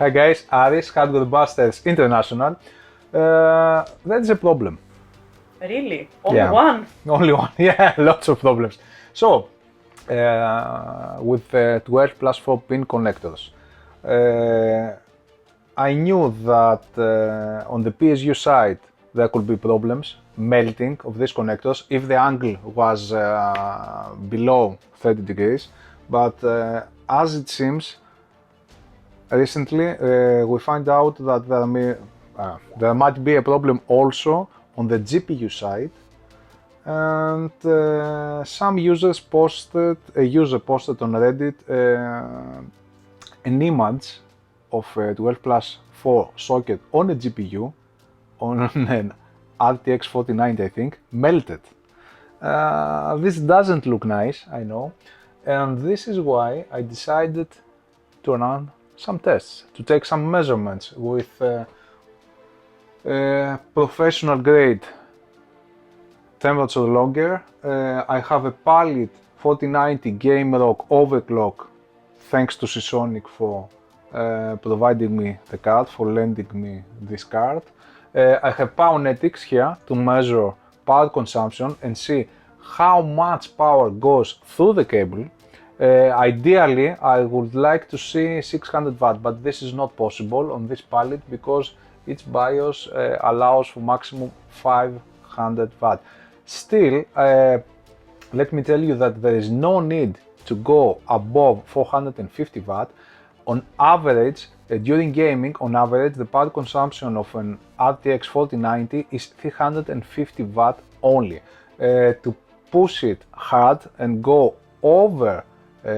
Hi guys, Aris, Hardware Busters International. That's a problem. Really? Only one? Only one, yeah, lots of problems. So, with 12 plus 4 pin connectors, I knew that on the PSU side there could be problems, melting of these connectors if the angle was below 30 degrees, but as it seems, recently we find out that there might be a problem also on the GPU side, and some users posted, a user posted on Reddit an image of a 12 plus 4 socket on a GPU, on an RTX 4090 I think, melted. This doesn't look nice, I know, and this is why I decided to run some tests, to take some measurements with professional grade temperature logger. I have a Pallet 4090 Game Rock overclock, thanks to Seasonic for providing me the card, for lending me this card. I have Pownetics here to measure power consumption and see how much power goes through the cable. Ideally, I would like to see 600 watt, but this is not possible on this Pallet because its BIOS allows for maximum 500 watt. Still, let me tell you that there is no need to go above 450 watt. On average, during gaming, on average, the power consumption of an RTX 4090 is 350 watt only. To push it hard and go over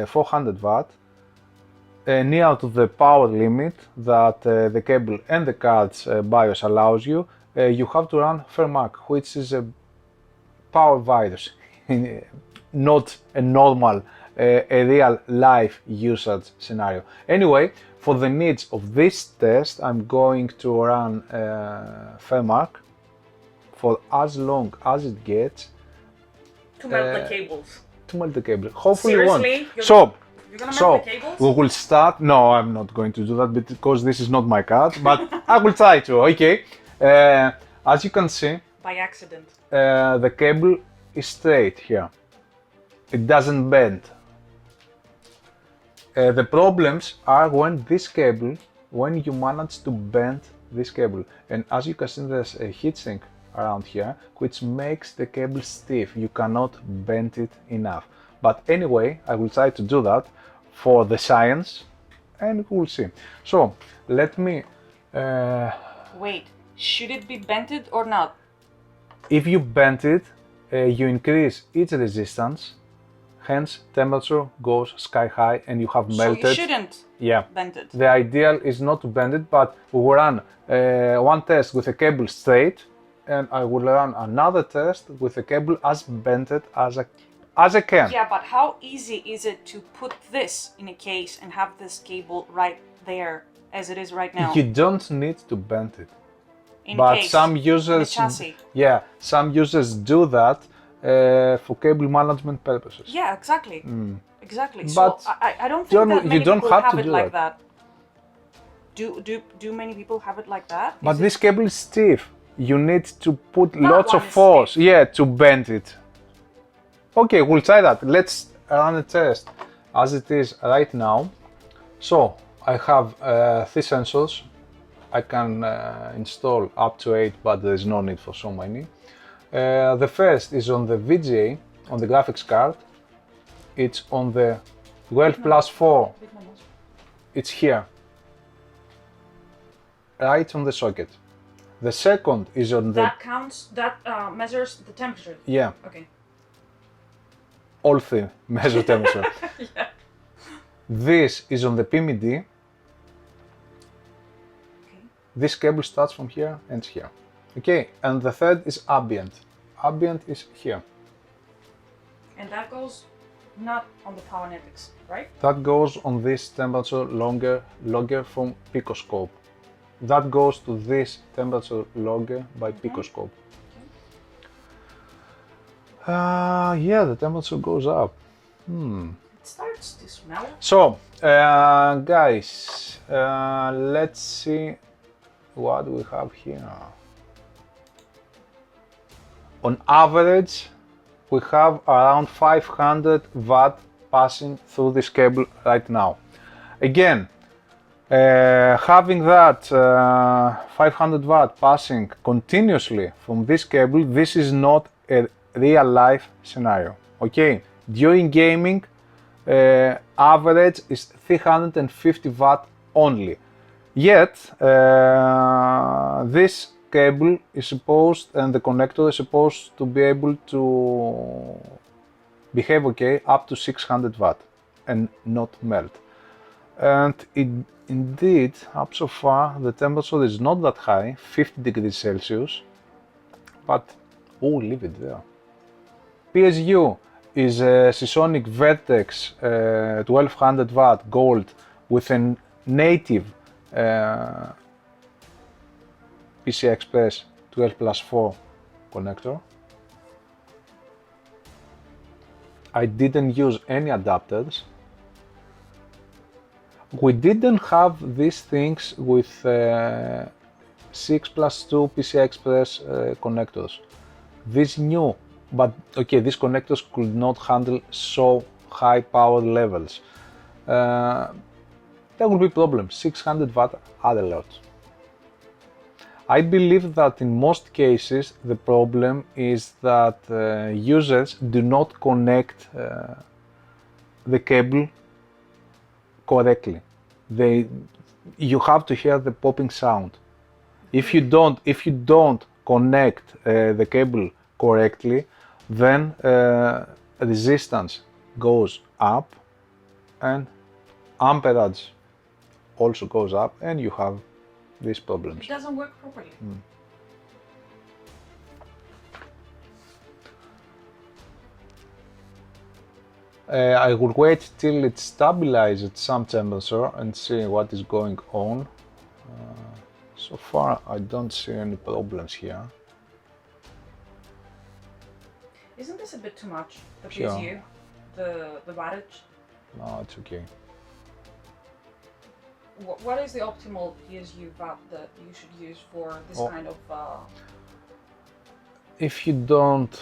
400 watt, near to the power limit that the cable and the card's BIOS allows you, you have to run FerMac, which is a power virus, not a normal, a real life usage scenario. Anyway, for the needs of this test, I'm going to run FerMac for as long as it gets. To melt the cables. To melt the cable. Hopefully Seriously? won't. So melt the cables? we will start. No, I'm not going to do that because this is not my card, but I will try to. Okay. As you can see, by accident, the cable is straight here. It doesn't bend. The problems are when this cable, when you manage to bend this cable, and as you can see, there's a heatsink around here, which makes the cable stiff. You cannot bend it enough. But anyway, I will try to do that for the science, and we'll see. So let me. Wait, should it be bented or not? If you bend it, you increase its resistance. Hence, temperature goes sky high and you have melted. So you shouldn't bend it. The ideal is not to bend it, but we will run one test with a cable straight, and I will run another test with a cable as bended as I can. Yeah, but how easy is it to put this in a case and have this cable right there as it is right now? You don't need to bend it. In But case, some users, some users do that for cable management purposes. Yeah, exactly. Exactly. But so I don't think that many people have it like that. Do many people have it like that? But this cable is stiff. You need to put lots of force, to bend it. Okay, we'll try that. Let's run a test as it is right now. So I have 3 sensors. I can install up to 8, but there is no need for so many. The first is on the VGA, on the graphics card. It's on the 12 plus 4. It's here, right on the socket. The second is on the... That counts, that measures the temperature? Yeah. Okay. All 3 measure temperature. Yeah. This is on the PMD. Okay. This cable starts from here and here. Okay, and the third is ambient. Ambient is here. And that goes not on the Pownetics, right? That goes on this temperature logger from Picoscope. That goes to this temperature logger by Picoscope. Yeah, the temperature goes up. It starts to smell. So, guys, Let's see what we have here. On average, we have around 500 watt passing through this cable right now. Again, having that 500 watt passing continuously from this cable, this is not a real life scenario. Okay, during gaming, average is 350 watt only. Yet, this cable is supposed, and the connector is supposed to be able to behave okay up to 600 watt and not melt. And indeed, up so far, the temperature is not that high, 50 degrees Celsius, but we'll leave it there. PSU is a Seasonic Vertex 1200 watt gold with a native PCI Express 12+4 connector. I didn't use any adapters. We didn't have these things with 6+2 PCI Express connectors. These new, but okay, these connectors could not handle so high power levels. There will be problems. 600 watt are a lot. I believe that in most cases the problem is that users do not connect the cable correctly. You have to hear the popping sound. If you don't connect the cable correctly, then resistance goes up and amperage also goes up, and you have these problems. It doesn't work properly. I will wait till it stabilizes at some temperature and see what is going on. So far, I don't see any problems here. Isn't this a bit too much, the Sure. PSU, the wattage? No, it's okay. What is the optimal PSU watt that you should use for this kind of? If you don't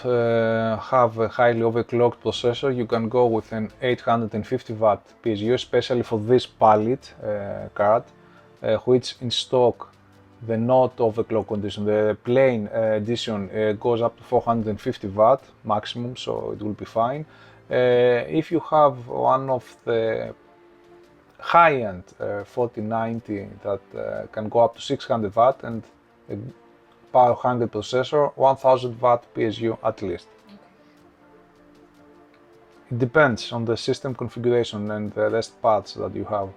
have a highly overclocked processor, you can go with an 850 watt PSU, especially for this pallet card, which in stock, the not overclock condition, the plain edition goes up to 450 watt maximum, so it will be fine. If you have one of the high-end 4090 that can go up to 600 watt and a power hungry processor, 1000 watt PSU at least. Okay. It depends on the system configuration and the rest parts that you have.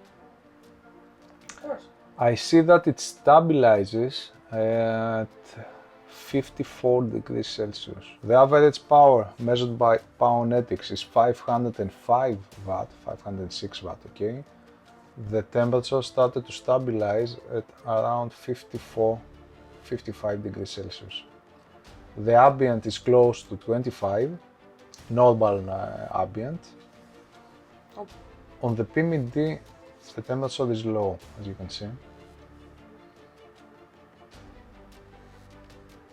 Of course. I see that it stabilizes at 54 degrees Celsius. The average power measured by Pownetics is 505 watt, 506 watt, okay? The temperature started to stabilize at around 54, 55 degrees Celsius. The ambient is close to 25, normal ambient. Oh. On the PMD, the temperature is low, as you can see.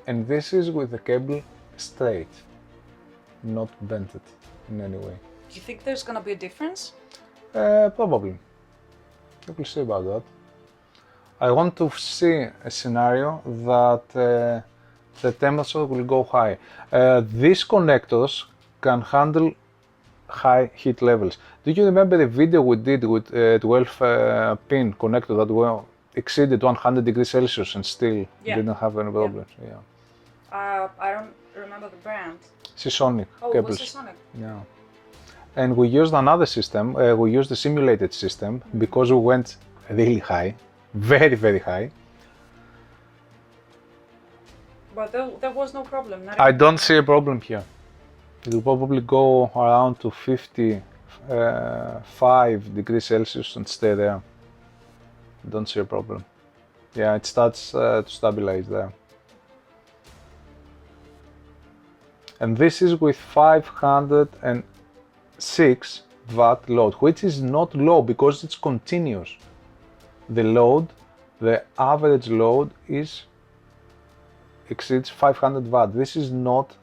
And this is with the cable straight, not bent in any way. Do you think there's gonna be a difference? Probably. We will see about that. I want to see a scenario that the temperature will go high. These connectors can handle high heat levels. Do you remember the video we did with 12 pin connector that well exceeded 100 degrees Celsius and still didn't have any problems? Yeah. I don't remember the brand. Seasonic Oh, cables. it was Seasonic. Yeah. And we used another system, we used the simulated system because we went really high, very, very high. But there was no problem. I don't see a problem here. It will probably go around to 55 degrees Celsius and stay there. Don't see a problem. Yeah, it starts to stabilize there. And this is with 506 watt load, which is not low because it's continuous. the load, the average load exceeds 500 watt. This is not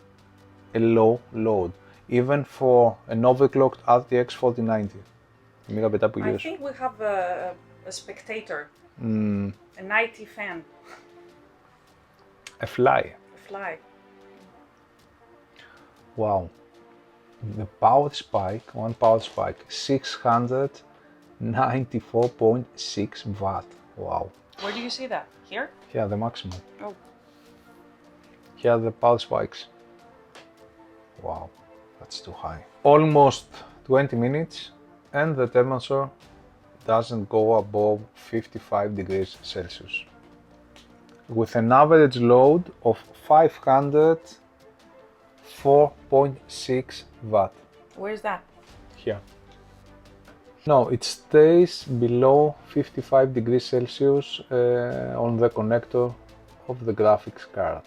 a low load, even for an overclocked RTX 4090. I think we have a spectator, a nighty fan. A fly. A fly. Wow. The power spike, one power spike, 694.6 watt. Wow. Where do you see that? Here? Here, the maximum. Oh. Here are the power spikes. Wow, that's too high. Almost 20 minutes and the temperature doesn't go above 55 degrees Celsius. With an average load of 504.6 watt. Where's that? Here. No, it stays below 55 degrees Celsius on the connector of the graphics card.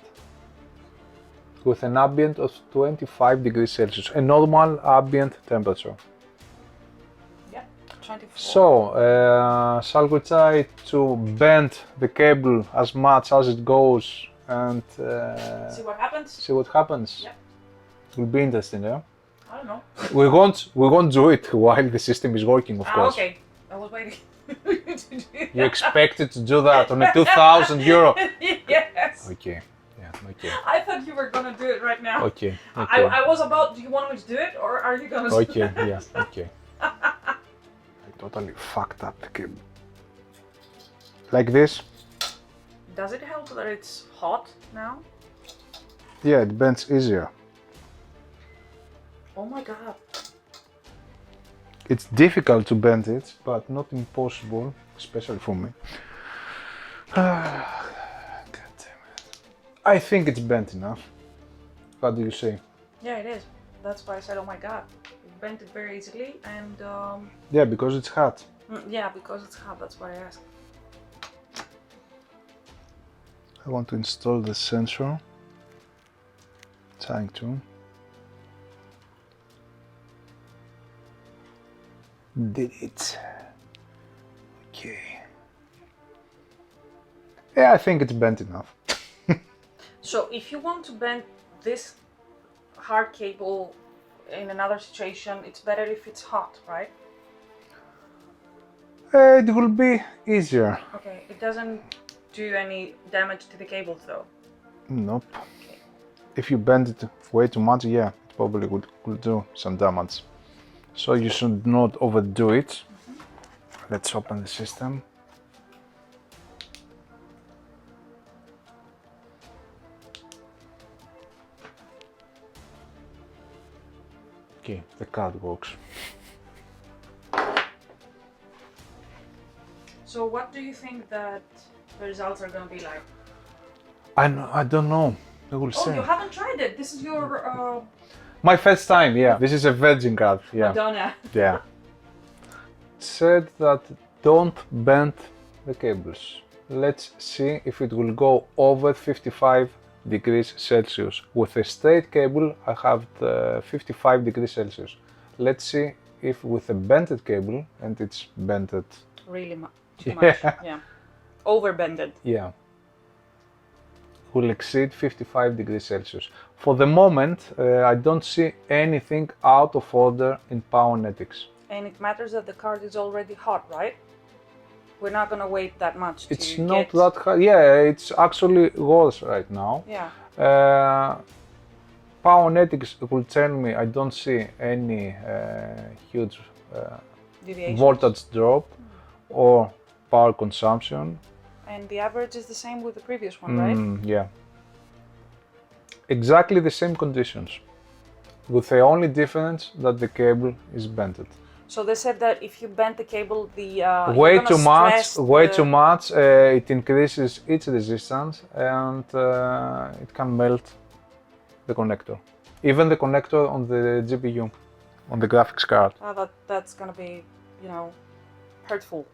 With an ambient of 25 degrees Celsius, a normal ambient temperature. Yeah, 24. So, shall we try to bend the cable as much as it goes and see what happens? see what happens? Yeah. It will be interesting, yeah? I don't know. We won't do it while the system is working, of course. Okay. I was waiting. You expected to do that on a 2,000 euro? Yes. Okay. Yeah, okay. I thought you were gonna do it right now. Okay. Okay. I was about, do you want me to do it or are you gonna do Okay, it? yeah, okay. I totally fucked up the cable. Like this? Does it help that it's hot now? Yeah, it bends easier. Oh my god. It's difficult to bend it, but not impossible, especially for me. God damn it. I think it's bent enough. What do you say? Yeah, it is. That's why I said, oh my god. It bent it very easily and Yeah, because it's hot. yeah, because it's hot, that's why I asked. I want to install the sensor. Trying to. Did it. Okay. Yeah, I think it's bent enough. So if you want to bend this hard cable in another situation, it's better if it's hot, right? It will be easier. Okay, it doesn't do any damage to the cables though. Nope. If you bend it way too much, yeah, it probably could do some damage. So you should not overdo it. Let's open the system. Okay, the card works. So what do you think that the results are going to be like? I don't know. I will Oh, see. you haven't tried it. This is your My first time, yeah. This is a virgin card, yeah. Madonna. Yeah. Said that don't bend the cables. Let's see if it will go over 55 degrees Celsius. With a straight cable, I have 55 degrees Celsius. Let's see if with a bended cable, and it's bended. Really too much. Yeah. Overbended. Yeah. Will exceed 55 degrees Celsius. For the moment, I don't see anything out of order in Pownetics. And it matters that the card is already hot, right? We're not gonna wait that much to It's not get... that hard. Yeah, it's actually worse right now. Yeah. Pownetics will tell me I don't see any huge Deviations. voltage drop or power consumption. And the average is the same with the previous one, right? Yeah. Exactly the same conditions, with the only difference that the cable is bended. So they said that if you bend the cable, the Way too much, it increases its resistance and it can melt the connector. Even the connector on the GPU, on the graphics card. That's gonna be, you know, hurtful,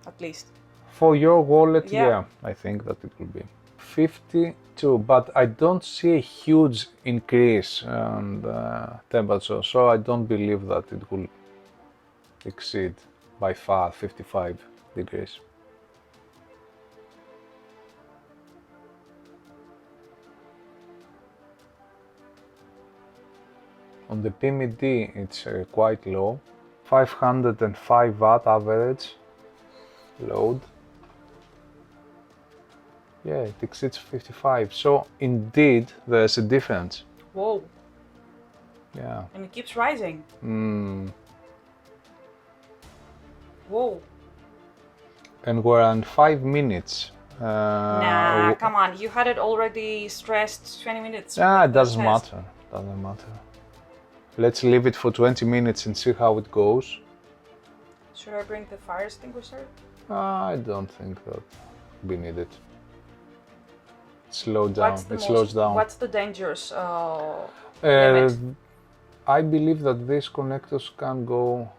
at least. For your wallet, Yeah. yeah, I think that it will be 52, but I don't see a huge increase in temperature, so I don't believe that it will exceed by far 55 degrees. On the PMD it's quite low, 505 watt average load. Yeah, it exceeds 55, so indeed there's a difference. Whoa. Yeah. And it keeps rising. Whoa. And we're on 5 minutes. Nah, come on, you had it already stressed 20 minutes. It doesn't matter, doesn't matter. Let's leave it for 20 minutes and see how it goes. Should I bring the fire extinguisher? I don't think that will be needed. Slow down, it slows down. What's the dangerous limit? I believe that these connectors can go,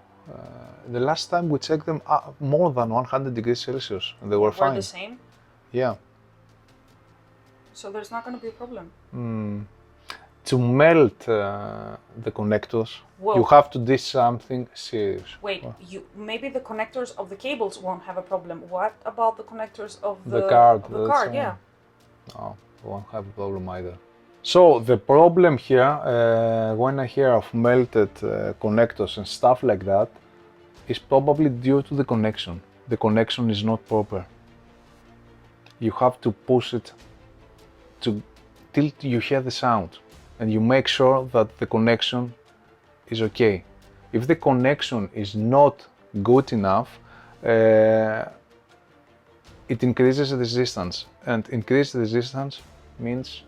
the last time we checked them, more than 100 degrees Celsius, and they were fine. Were the same? Yeah. So there's not going to be a problem? To melt the connectors, Whoa. you have to do something serious. Wait, maybe the connectors of the cables won't have a problem. What about the connectors of the card? Yeah. No, won't have a problem either. So the problem here, when I hear of melted connectors and stuff like that, is probably due to the connection. The connection is not proper. You have to push it till you hear the sound, and you make sure that the connection is okay. If the connection is not good enough, it increases resistance, and increased resistance means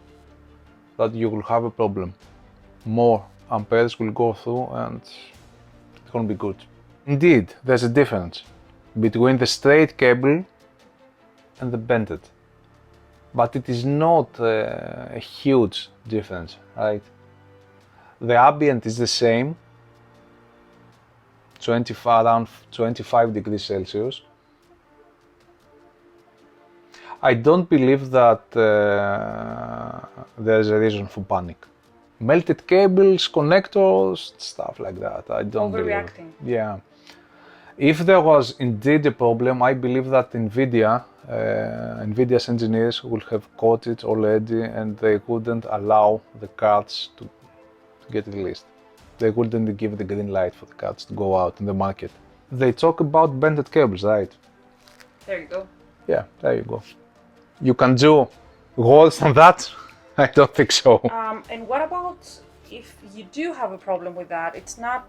that you will have a problem. More amperes will go through and it won't be good. Indeed, there's a difference between the straight cable and the bended, but it is not a huge difference, right? The ambient is the same, around 25 degrees Celsius. I don't believe that there's a reason for panic. Melted cables, connectors, stuff like that, I don't believe. Overreacting. Yeah. If there was indeed a problem, I believe that NVIDIA's engineers will have caught it already, and they wouldn't allow the cards to get released. They wouldn't give the green light for the cards to go out in the market. They talk about bended cables, right? There you go. Yeah, there you go. You can do worse than that? I don't think so. And what about if you do have a problem with that? It's not.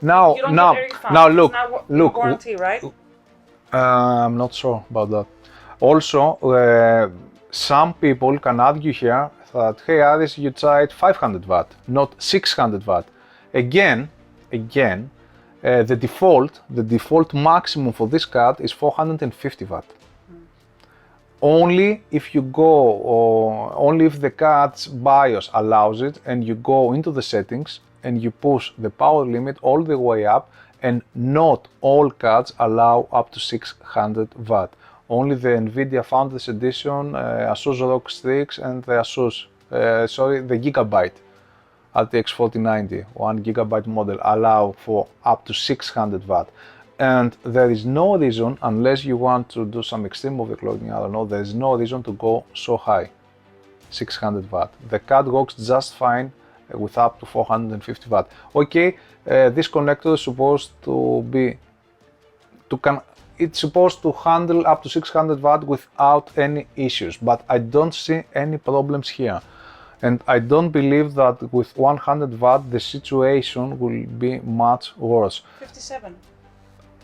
Now, you don't get a refund. now look, it's not look. warranty, right? I'm not sure about that. Also, some people can argue here that, hey, Aris, you tried 500 watt, not 600 watt. Again, the default maximum for this card is 450 watt. Only if you go, or only if the card's BIOS allows it, and you go into the settings and you push the power limit all the way up, and not all cards allow up to 600 watt. Only the NVIDIA Founders Edition, Asus ROG Strix, and the the Gigabyte RTX 4090, 1 GB model, allow for up to 600 watt. And there is no reason, unless you want to do some extreme overclocking, I don't know, there is no reason to go so high, 600 watt. The card works just fine with up to 450 watt. Okay, this connector is supposed to be, it's supposed to handle up to 600 watt without any issues, but I don't see any problems here. And I don't believe that with 100 watt the situation will be much worse. 57.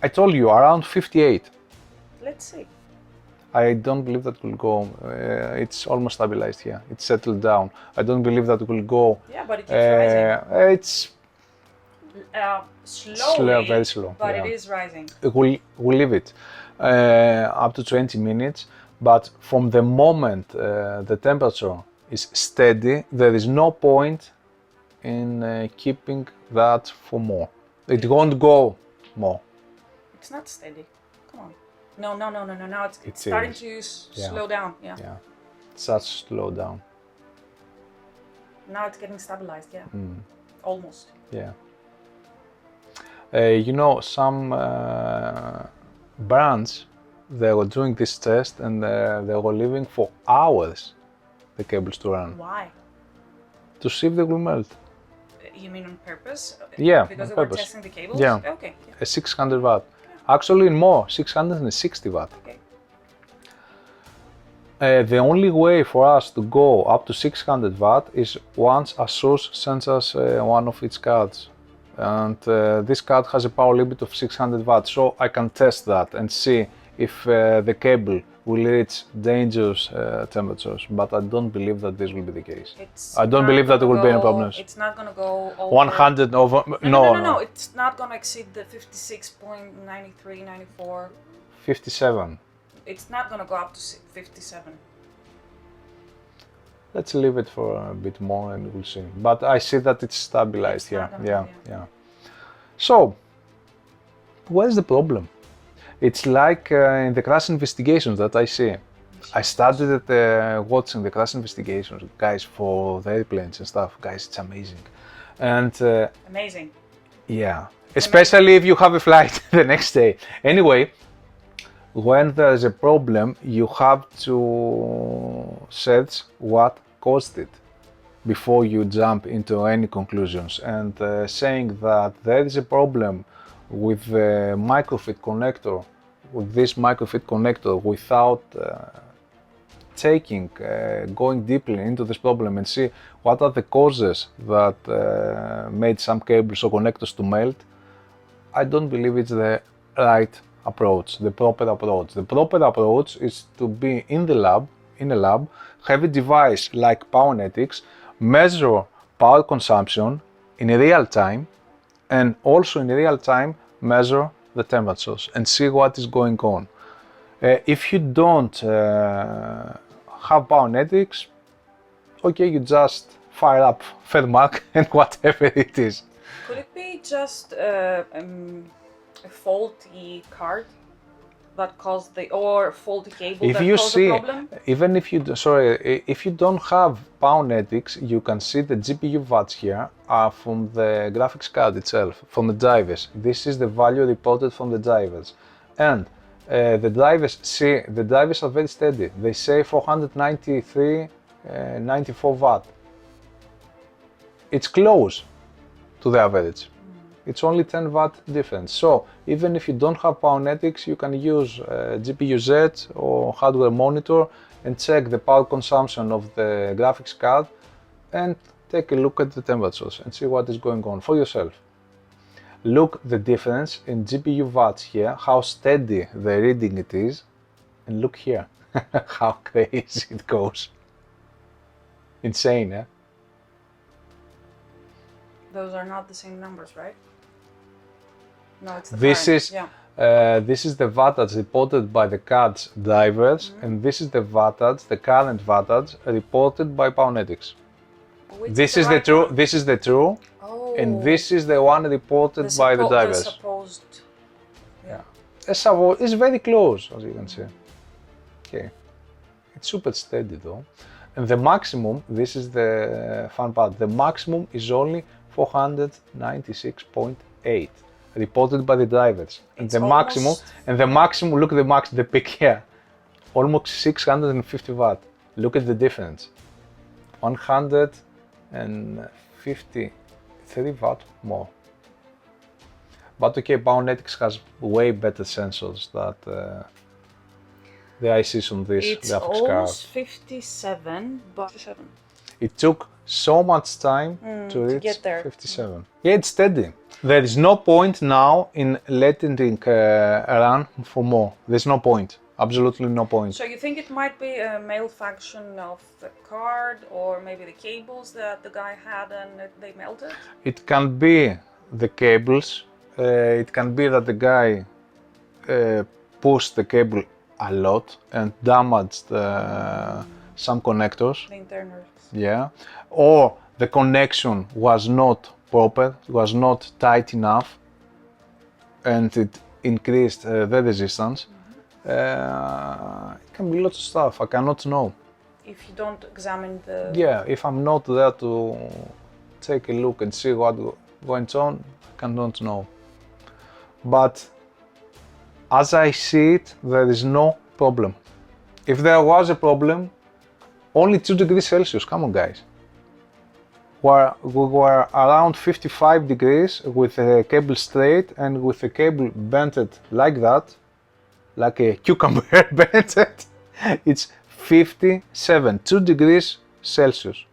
I told you, around 58. Let's see. I don't believe that will go, it's almost stabilized here, it's settled down. I don't believe that will go. Yeah, but it keeps rising. It's slowly, very slow. But yeah. It is rising. We'll leave it up to 20 minutes, but from the moment the temperature is steady, there is no point in keeping that for more. It won't go more. It's not steady. Come on. No. Now it's starting to slow down. Yeah. Such slow down. Now it's getting stabilized. Yeah. Almost. Yeah. You know, some brands, they were doing this test and they were leaving for hours the cables to run. Why? To see if they will melt. You mean on purpose? Yeah, because on they were purpose. testing the cables? Yeah. Okay. Yeah. A 600 watt. Actually more, 660 watt. Okay. The only way for us to go up to 600 watt is once ASUS sends us one of its cards. And this card has a power limit of 600 watts, so I can test that and see if the cable will reach dangerous temperatures, but I don't believe that this will be the case. I don't believe that there will be any problems. It's not going to go over 100 over, no, it's not going to exceed the 56.93, 94. 57. It's not going to go up to 57. Let's leave it for a bit more and we'll see. But I see that it's stabilized here. Yeah. So, where's the problem? It's like in the crash investigations that I see. I started watching the crash investigations, guys, for the airplanes and stuff. Guys, it's amazing. And amazing. Yeah, especially if you have a flight the next day. Anyway, when there's a problem, you have to search what caused it before you jump into any conclusions. And saying that there is a problem with the microfit connector, with this microfit connector, without going deeply into this problem and see what are the causes that made some cables or connectors to melt, I don't believe it's the right approach, the proper approach. The proper approach is to be in a lab, have a device like Pownetics, measure power consumption in real time, and also in real time measure the temperatures and see what is going on. If you don't have Pownetics, okay, you just fire up Fairmark and whatever it is. Could it be just a faulty card that caused or faulty cable that caused the problem? Even if you don't have Pownetics, you can see the GPU watts here are from the graphics card itself, from the drivers. This is the value reported from the drivers. And the drivers are very steady. They say 493, 94 watt. It's close to the average. It's only 10 watt difference. So even if you don't have Pownetics, you can use GPU-Z or hardware monitor and check the power consumption of the graphics card and take a look at the temperatures and see what is going on for yourself. Look the difference in GPU watts here, how steady the reading it is, and look here, how crazy it goes. Insane, eh? Those are not the same numbers, right? No, it's the this current. is this is the wattage reported by the card's drivers, and this is the wattage, the current wattage reported by Pownetics. This is the true. This is the true, and this is the one reported by the drivers. The supposed. Yeah, it's very close, as you can see. Okay, it's super steady though, and the maximum. This is the fun part. The maximum is only 496.8. Reported by the drivers, and the maximum, look at the peak here, almost 650 watt. Look at the difference, 153 watt more. But okay, Pownetics has way better sensors that the ICs on this graphics card. It's almost 57, but 57. It took so much time to reach get there. 57. Yeah, it's steady. There is no point now in letting it run for more. There's no point. Absolutely no point. So you think it might be a malfunction of the card, or maybe the cables that the guy had and they melted? It can be the cables. It can be that the guy pushed the cable a lot and damaged some connectors. The internals. Yeah. Or the connection was not proper, was not tight enough, and it increased the resistance. It can be lots of stuff. I cannot know. If you don't examine the... Yeah, if I'm not there to take a look and see what goes on, I cannot know. But as I see it, there is no problem. If there was a problem, only 2 degrees Celsius, come on guys. we were around 55 degrees with the cable straight, and with the cable bented like that, like a cucumber bented, it's 57, 2 degrees Celsius.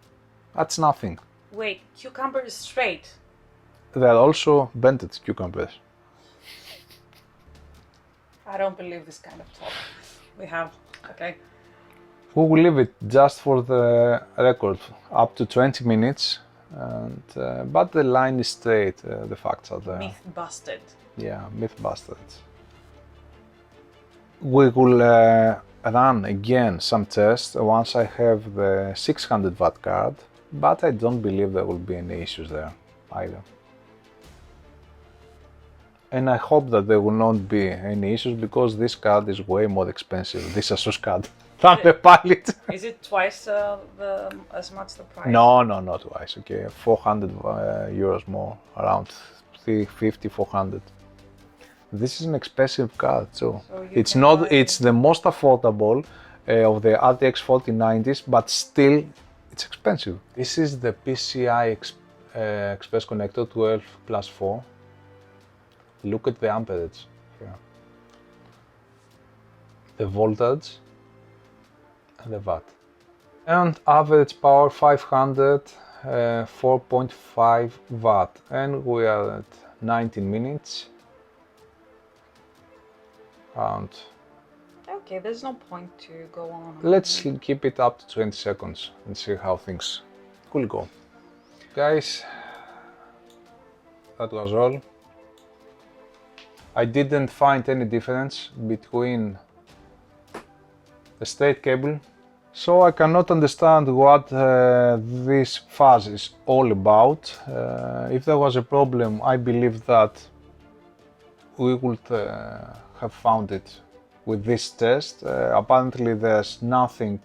That's nothing. Wait, cucumber is straight. There are also bented cucumbers. I don't believe this kind of talk. We have, okay. We will leave it just for the record up to 20 minutes, and, but the line is straight, the facts are there. Myth busted. Yeah, myth busted. We will run again some tests once I have the 600 watt card, but I don't believe there will be any issues there either. And I hope that there will not be any issues, because this card is way more expensive, this Asus card, than the Pilot. Is it twice as much the price? No, not twice, okay, 400 euros more, around 350, 400. This is an expensive card, so it's not, it's the most affordable of the RTX 4090s, but still it's expensive. This is the PCI Express connector 12+4. Look at the amperage here, the voltage and the watt. And average power 500, 4.5 watt, and we are at 19 minutes. And okay, there's no point to go on. Let's keep it up to 20 seconds and see how things will go. Guys, that was all. I didn't find any difference between the straight cable, so I cannot understand what this fuzz is all about. If there was a problem, I believe that we would have found it with this test. Apparently there's nothing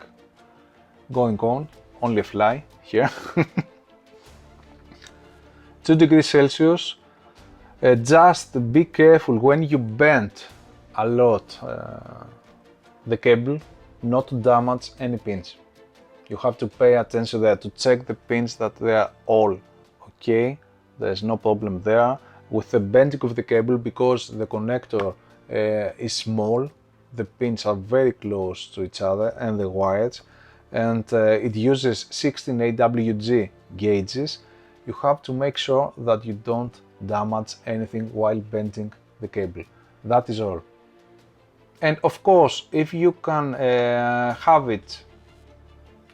going on, only a fly here. 2 degrees Celsius. Just be careful when you bend a lot the cable, not to damage any pins. You have to pay attention there to check the pins that they are all okay. There's no problem there. With the bending of the cable, because the connector is small, the pins are very close to each other and the wires, and it uses 16 AWG gauges. You have to make sure that you don't damage anything while bending the cable. That is all. And of course, if you can have it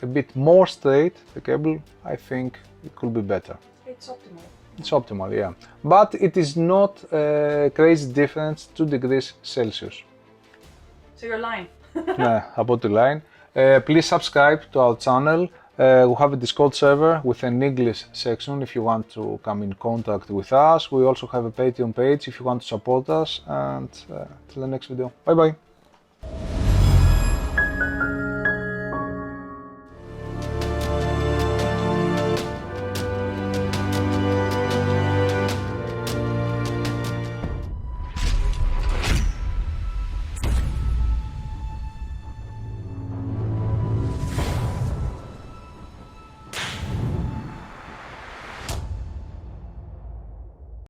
a bit more straight, the cable, I think it could be better. It's optimal. It's optimal, yeah. But it is not a crazy difference, 2 degrees Celsius. So you're lying. About the line. Please subscribe to our channel. We have a Discord server with an English section if you want to come in contact with us. We also have a Patreon page if you want to support us. And till the next video. Bye bye.